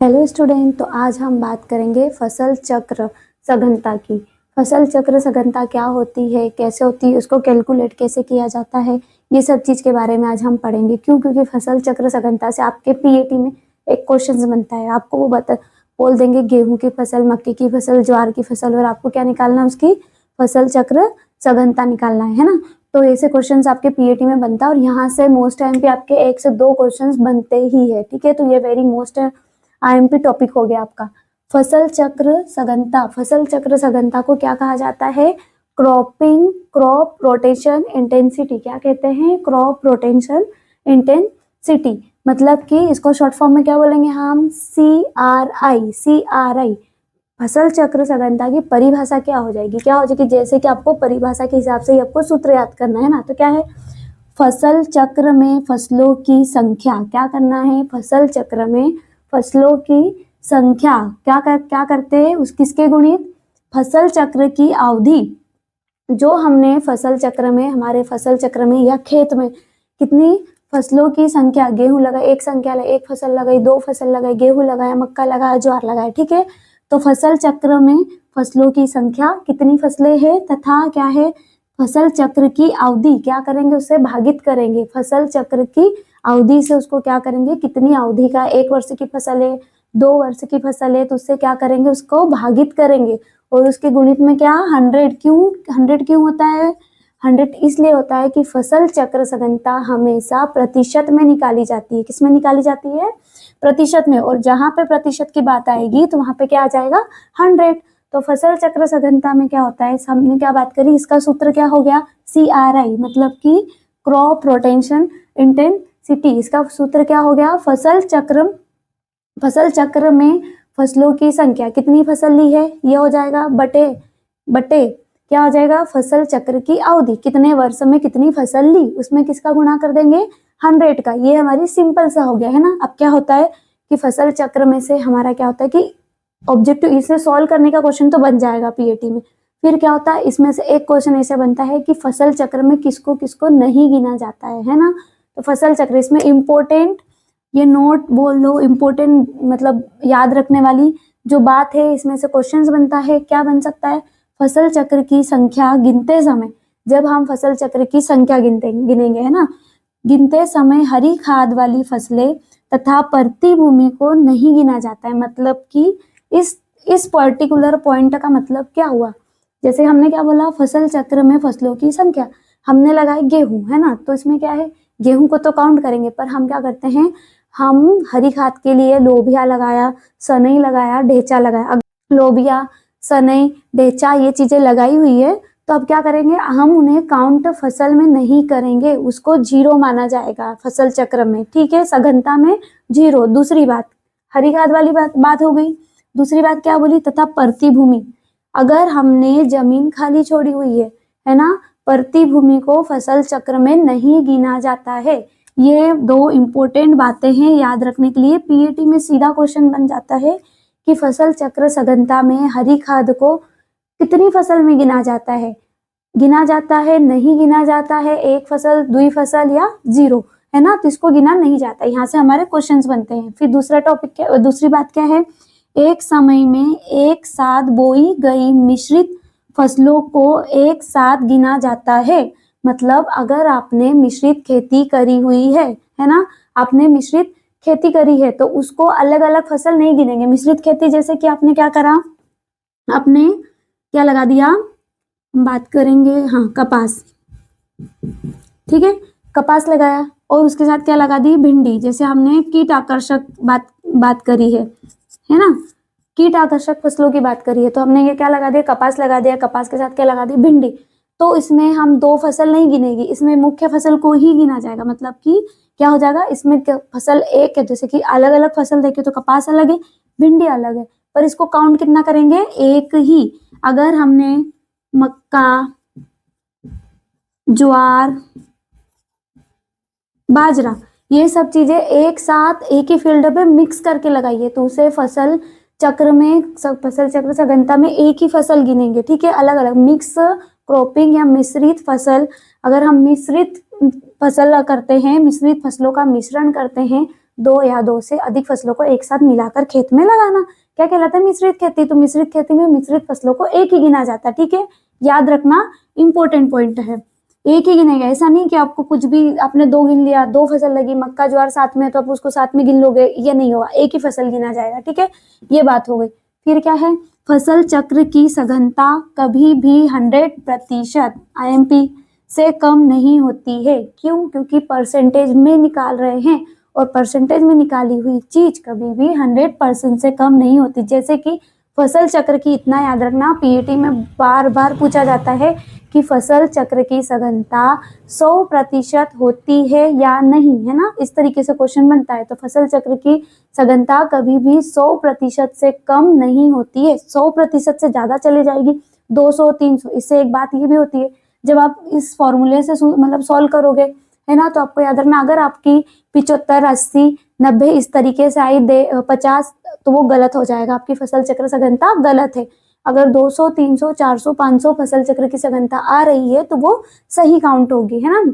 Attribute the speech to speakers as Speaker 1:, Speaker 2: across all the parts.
Speaker 1: Hello student, तो आज हम बात करेंगे फसल चक्र सघनता की। फसल चक्र सघनता क्या होती है, कैसे होती है, उसको कैलकुलेट कैसे किया जाता है, ये सब चीज़ के बारे में आज हम पढ़ेंगे। क्यों? क्योंकि फसल चक्र सघनता से आपके पीएटी में एक क्वेश्चन बनता है। आपको वो बोल देंगे गेहूं की फसल, मक्के की फसल, ज्वार की फसल, और आपको क्या निकालना है, उसकी फसल चक्र सघनता निकालना है ना। तो ऐसे क्वेश्चंस आपके पीएटी में बनता है और यहाँ से मोस्ट टाइम पे आपके 1 से 2 क्वेश्चंस बनते ही है। ठीक है, तो ये वेरी मोस्ट आईएमपी टॉपिक हो गया आपका फसल चक्र सघनता। फसल चक्र सघनता को क्या कहा जाता है? Crop rotation intensity. क्या कहते हैं? Crop rotation intensity. मतलब कि इसको शॉर्ट फॉर्म में क्या बोलेंगे हम? CRI। फसल चक्र सघनता की परिभाषा क्या हो जाएगी? क्या हो जाएगी? जैसे कि आपको परिभाषा के हिसाब से ही आपको सूत्र याद करना है ना। तो क्या है? फसल चक्र में फसलों की संख्या। क्या करना है? फसल चक्र में फसलों की संख्या क्या करते हैं? उस किसके गुणित फसल चक्र की अवधि। जो हमने फसल चक्र में, हमारे फसल चक्र में या खेत में कितनी फसलों की संख्या, गेहूं लगा एक संख्या, एक फसल लगाई, 2 फसल लगाई, गेहूं लगाया, मक्का लगाया, ज्वार लगाया। ठीक है, तो फसल चक्र में फसलों की संख्या कितनी फसलें हैं तथा क्या है? फसल चक्र की अवधि क्या करेंगे? उससे भागित करेंगे। फसल चक्र की अवधि से उसको क्या करेंगे? कितनी अवधि का, 1 वर्ष की फसल है, 2 वर्ष की फसल है, तो उससे क्या करेंगे? उसको भागित करेंगे और उसके गुणित में क्या 100 क्यों होता है? 100 इसलिए होता है कि फसल चक्र सघनता हमेशा प्रतिशत में निकाली जाती है। किस में निकाली जाती है? प्रतिशत में। और जहां पे प्रतिशत की बात आएगी तो वहां पे क्या आ जाएगा? 100। तो फसल चक्र सघनता में क्या होता है? हमने क्या बात करी? इसका सूत्र क्या हो गया? CRI, मतलब कि क्रॉप रोटेशन इंटेंसिटी। इसका सूत्र क्या हो गया? फसल चक्र में फसलों की संख्या, कितनी फसल ली है, ये हो जाएगा बटे क्या हो जाएगा? फसल चक्र की अवधि, कितने वर्ष में कितनी फसल ली, उसमें किसका गुणा कर देंगे? 100 का। ये हमारी सिंपल सा हो गया है ना। अब क्या होता है कि फसल चक्र में से हमारा क्या होता है कि ऑब्जेक्टिव, इसे सॉल्व करने का क्वेश्चन तो बन जाएगा पीएटी में। फिर क्या होता है, इसमें से एक क्वेश्चन ऐसे बनता है कि फसल चक्र में किसको किसको नहीं गिना जाता है ना। तो फसल चक्र, इसमें इंपॉर्टेंट, ये नोट बोल लो, इंपॉर्टेंट मतलब याद रखने वाली जो बात है, इसमें से क्वेश्चंस बनता है। क्या बन सकता है? फसल चक्र की संख्या गिनते समय, जब हम फसल चक्र की संख्या गिनेंगे है ना, गिनते समय हरी खाद वाली फसलें तथा परती भूमि को नहीं गिना जाता है। मतलब कि इस पर्टिकुलर पॉइंट का मतलब क्या हुआ? जैसे हमने क्या बोला? फसल चक्र में फसलों की संख्या, हमने लगाए गेहूं है ना, तो इसमें क्या है? गेहूं को तो काउंट करेंगे, पर हम क्या करते हैं, हम हरी खाद के लिए लोबिया लगाया, सनई लगाया, ढेचा लगाया। लोबिया, सनई, ढेचा ये चीजें लगाई हुई है, तो अब क्या करेंगे? हम उन्हें काउंट फसल में नहीं करेंगे, उसको 0 माना जाएगा फसल चक्र में। ठीक है, सघनता में 0। दूसरी बात, हरी खाद वाली बात हो गई। दूसरी बात क्या बोली? तथा परती भूमि, अगर हमने जमीन खाली छोड़ी हुई है ना, परती भूमि को फसल चक्र में नहीं गिना जाता है। ये 2 इंपॉर्टेंट बातें हैं याद रखने के लिए। पीएटी में सीधा क्वेश्चन बन जाता है कि फसल चक्र सघनता में हरी खाद को कितनी फसल में गिना जाता है? गिना जाता है, नहीं गिना जाता है, 1 फसल, 2 फसल या 0, है ना। तो इसको गिना नहीं जाता। यहाँ से हमारे क्वेश्चंस बनते हैं। फिर दूसरा टॉपिक क्या, दूसरी बात क्या है? एक समय में एक साथ बोई गई मिश्रित फसलों को एक साथ गिना जाता है। मतलब अगर आपने मिश्रित खेती करी हुई है ना, आपने मिश्रित खेती करी है तो उसको अलग अलग फसल नहीं गिनेंगे। मिश्रित खेती जैसे कि आपने क्या करा, आपने क्या लगा दिया, बात करेंगे, हाँ, कपास। ठीक है, कपास लगाया और उसके साथ क्या लगा दी? भिंडी। जैसे हमने कीट आकर्षक बात करी है ना, कीट आकर्षक फसलों की बात करी है, तो हमने ये क्या लगा दिया? कपास लगा दिया। कपास के साथ क्या लगा दी? भिंडी। तो इसमें हम 2 फसल नहीं गिनेगी, इसमें मुख्य फसल को ही गिना जाएगा। मतलब कि क्या हो जाएगा, इसमें फसल एक है, जैसे कि अलग अलग फसल देखे तो कपास अलग है, भिंडी अलग है, पर इसको काउंट कितना करेंगे? एक ही। अगर हमने मक्का, ज्वार, बाजरा, ये सब चीजें एक साथ एक ही फील्ड पे मिक्स करके लगाइए तो उसे फसल चक्र सघनता में एक ही फसल गिनेंगे। ठीक है, अलग अलग मिक्स क्रॉपिंग या मिश्रित फसल, अगर हम मिश्रित फसल करते हैं, मिश्रित फसलों का मिश्रण करते हैं, दो या दो से अधिक फसलों को एक साथ मिलाकर खेत में लगाना क्या कहलाता है? मिश्रित खेती। तो मिश्रित खेती में मिश्रित फसलों को एक ही गिना जाता है। ठीक है, याद रखना, इंपॉर्टेंट पॉइंट है, एक ही गिनेगा। ऐसा नहीं कि आपको कुछ भी आपने दो गिन लिया, दो फसल लगी, मक्का ज्वार साथ में है तो आप उसको साथ में गिन लोगे, ये नहीं होगा, एक ही फसल गिना जाएगा। ठीक है, ये बात हो गई। फिर क्या है? फसल चक्र की सघनता कभी भी 100% IMP से कम नहीं होती है। क्यों? क्योंकि परसेंटेज में निकाल रहे हैं और परसेंटेज में निकाली हुई चीज कभी भी 100% से कम नहीं होती। जैसे कि फसल चक्र की, इतना याद रखना, PAT में बार बार पूछा जाता है कि फसल चक्र की सघनता 100% होती है या नहीं, है ना, इस तरीके से क्वेश्चन बनता है। तो फसल चक्र की सघनता कभी भी 100% से कम नहीं होती है। 100% से ज्यादा चली जाएगी, 200 300। इससे एक बात ये भी होती है, जब आप इस फॉर्मूले से मतलब सॉल्व करोगे, है ना, तो आपको याद रखना, अगर आपकी 75 80 90 इस तरीके से आई 50, तो वो गलत हो जाएगा, आपकी फसल चक्र सघनता गलत है। अगर 200 300 400 500 फसल चक्र की सघनता आ रही है तो वो सही काउंट होगी, है ना।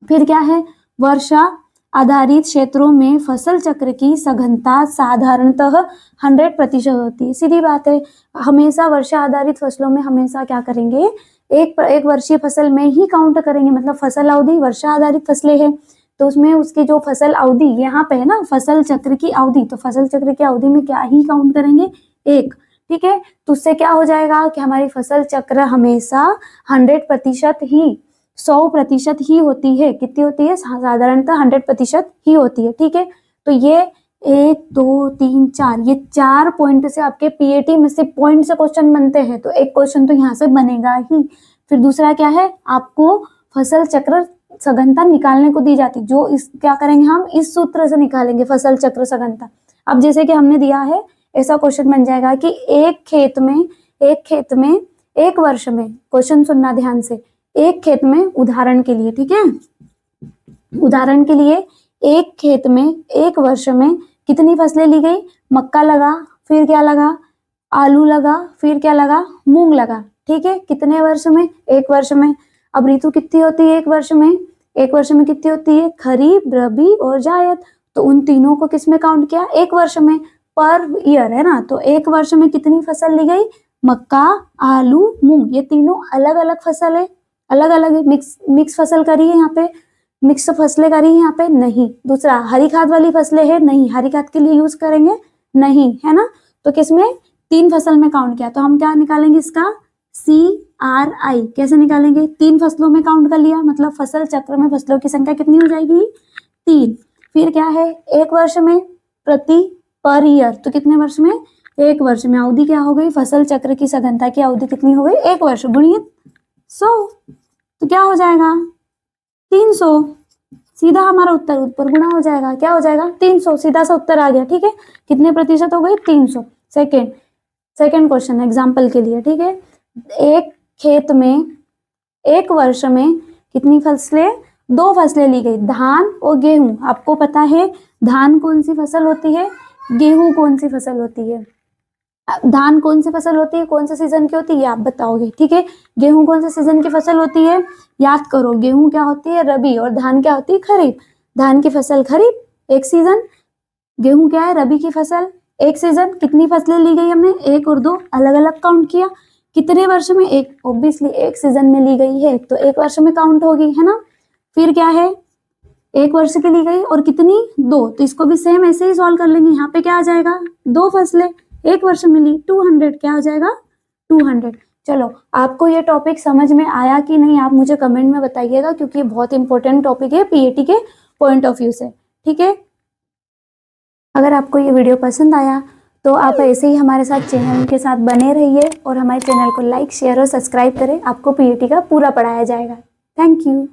Speaker 1: फिर क्या है? वर्षा आधारित क्षेत्रों में फसल चक्र की सघनता साधारणतः 100% होती है। सीधी बात है, हमेशा वर्षा आधारित फसलों में हमेशा क्या करेंगे? एक वर्षीय फसल में ही काउंट करेंगे। मतलब फसल अवधि वर्षा आधारित फसलें हैं तो उसमें उसकी जो फसल अवधि यहाँ पे है ना, फसल चक्र की अवधि, तो फसल चक्र की अवधि में क्या ही काउंट करेंगे? एक। ठीक है, तो उससे क्या हो जाएगा कि हमारी फसल चक्र हमेशा 100% ही 100% ही होती है। कितनी होती है? साधारणतः 100% ही होती है। ठीक है, तो ये 1 2 3 4 ये 4 पॉइंट से आपके PAT में से पॉइंट से क्वेश्चन बनते हैं, तो एक क्वेश्चन तो यहाँ से बनेगा ही। फिर दूसरा क्या है? आपको फसल चक्र सघनता निकालने को दी जाती, जो इस क्या करेंगे हम? इस सूत्र से निकालेंगे फसल चक्र सघनता। अब जैसे कि हमने दिया है, ऐसा क्वेश्चन बन जाएगा कि एक खेत में एक वर्ष में, क्वेश्चन सुनना ध्यान से, एक खेत में, उदाहरण के लिए, ठीक है, उदाहरण के लिए एक खेत में एक वर्ष में कितनी फसलें ली गई? मक्का लगा, फिर क्या लगा? आलू लगा, फिर क्या लगा? मूंग लगा। ठीक है, कितने वर्ष में? एक वर्ष में। अब ऋतु कितनी होती है एक वर्ष में? एक वर्ष में कितनी होती है? खरीफ, रबी और जायद। तो उन तीनों को किस में काउंट किया? एक वर्ष में, पर ईयर, है ना। तो एक वर्ष में कितनी फसल ली गई? मक्का, आलू, मूंग, ये तीनों अलग अलग फसल है, अलग अलग मिक्स फसल करी है यहाँ पे, मिक्स फसलें करी है यहाँ पे नहीं। दूसरा, हरी खाद वाली फसलें है नहीं, हरी खाद के लिए यूज करेंगे नहीं, है ना। तो किसमें? 3 फसल में काउंट किया। तो हम क्या निकालेंगे इसका? CRI कैसे निकालेंगे? 3 फसलों में काउंट कर लिया, मतलब फसल चक्र में फसलों की संख्या कितनी हो जाएगी? 3। फिर क्या है? एक वर्ष में, प्रति, पर ईयर, तो कितने वर्ष में? एक वर्ष में। अवधि क्या हो गई? फसल चक्र की सघनता की अवधि कितनी हो गई? एक वर्ष, गुणित 100, तो क्या हो जाएगा? 300। सीधा हमारा उत्तर ऊपर गुणा हो जाएगा, क्या हो जाएगा? 300, सीधा सा उत्तर आ गया। ठीक है, कितने प्रतिशत हो गए? 300। सेकेंड क्वेश्चन एग्जाम्पल के लिए, ठीक है, एक खेत में एक वर्ष में कितनी फसलें? 2 फसलें ली गई, धान और गेहूं। आपको पता है धान कौन सी फसल होती है, गेहूं कौन सी फसल होती है? धान कौन सी फसल होती है, कौन से सीजन की होती है, ये आप बताओगे। ठीक है, गेहूं कौन से सीजन की फसल होती है? याद करो, गेहूं क्या होती है? रबी, और धान क्या होती है? खरीफ। धान की फसल खरीफ, एक सीजन, गेहूं क्या है? रबी की फसल, एक सीजन। कितनी फसलें ली गई हमने? 1 और 2 अलग अलग काउंट किया। कितने वर्ष में? एक, ऑब्वियसली एक सीजन में ली गई है तो एक वर्ष में काउंट होगी, है ना। फिर क्या है? एक वर्ष की ली गई और कितनी? 2, तो इसको भी सेम ऐसे ही सॉल्व कर लेंगे। यहाँ पे क्या आ जाएगा? 2 फसलें एक वर्ष में ली, 200, क्या हो जाएगा? 200। चलो, आपको ये टॉपिक समझ में आया कि नहीं, आप मुझे कमेंट में बताइएगा, क्योंकि ये बहुत इंपॉर्टेंट टॉपिक है PAT के पॉइंट ऑफ व्यू से। ठीक है, अगर आपको ये वीडियो पसंद आया तो आप ऐसे ही हमारे साथ चैनल के साथ बने रहिए और हमारे चैनल को लाइक, शेयर और सब्सक्राइब करें। आपको PAT का पूरा पढ़ाया जाएगा। Thank you.